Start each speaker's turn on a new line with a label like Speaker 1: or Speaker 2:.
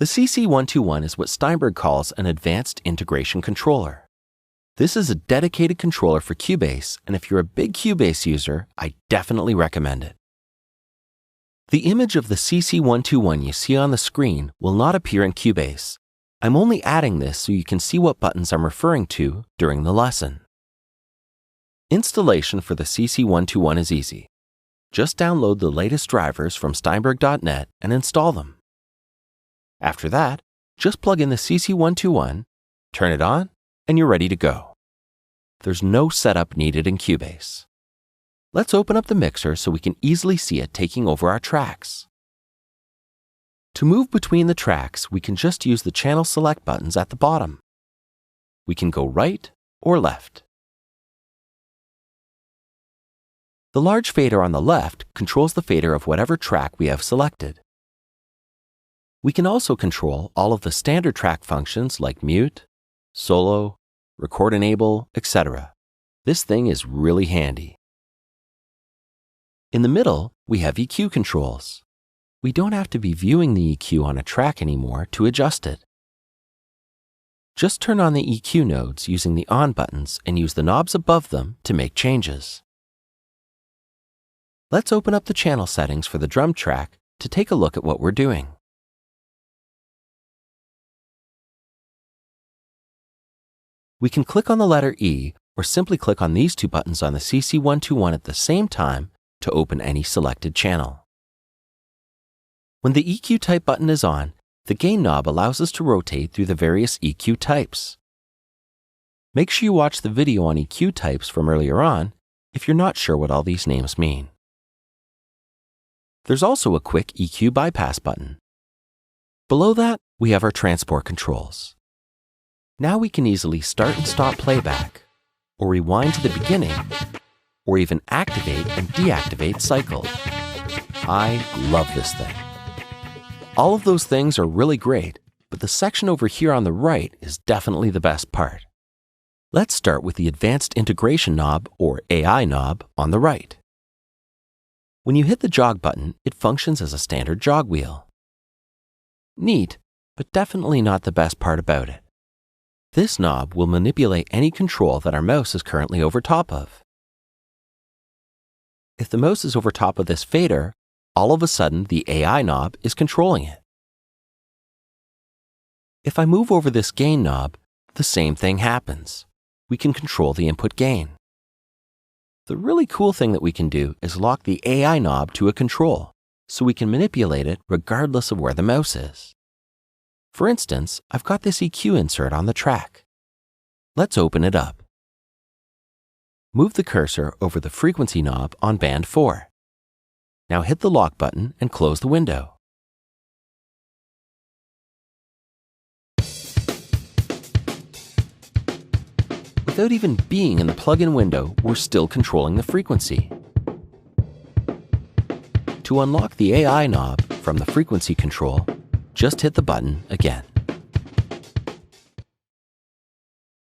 Speaker 1: The CC121 is what Steinberg calls an advanced integration controller. This is a dedicated controller for Cubase, and if you're a big Cubase user, I definitely recommend it. The image of the CC121 you see on the screen will not appear in Cubase. I'm only adding this so you can see what buttons I'm referring to during the lesson. Installation for the CC121 is easy. Just download the latest drivers from steinberg.net and install them. After that, just plug in the CC121, turn it on, and you're ready to go. There's no setup needed in Cubase. Let's open up the mixer so we can easily see it taking over our tracks. To move between the tracks, we can just use the channel select buttons at the bottom. We can go right or left. The large fader on the left controls the fader of whatever track we have selected. We can also control all of the standard track functions like mute, solo, record enable, etc. This thing is really handy. In the middle, we have EQ controls. We don't have to be viewing the EQ on a track anymore to adjust it. Just turn on the EQ nodes using the on buttons and use the knobs above them to make changes. Let's open up the channel settings for the drum track to take a look at what we're doing. We can click on the letter E or simply click on these two buttons on the CC121 at the same time to open any selected channel. When the EQ type button is on, the gain knob allows us to rotate through the various EQ types. Make sure you watch the video on EQ types from earlier on if you're not sure what all these names mean. There's also a quick EQ bypass button. Below that, we have our transport controls. Now we can easily start and stop playback, or rewind to the beginning, or even activate and deactivate cycles. I love this thing. All of those things are really great, but the section over here on the right is definitely the best part. Let's start with the Advanced Integration knob, or AI knob, on the right. When you hit the jog button, it functions as a standard jog wheel. Neat, but definitely not the best part about it. This knob will manipulate any control that our mouse is currently over top of. If the mouse is over top of this fader, all of a sudden the AI knob is controlling it. If I move over this gain knob, the same thing happens. We can control the input gain. The really cool thing that we can do is lock the AI knob to a control, so we can manipulate it regardless of where the mouse is. For instance, I've got this EQ insert on the track. Let's open it up. Move the cursor over the frequency knob on band 4. Now hit the lock button and close the window. Without even being in the plugin window, we're still controlling the frequency. To unlock the AI knob from the frequency control, just hit the button again.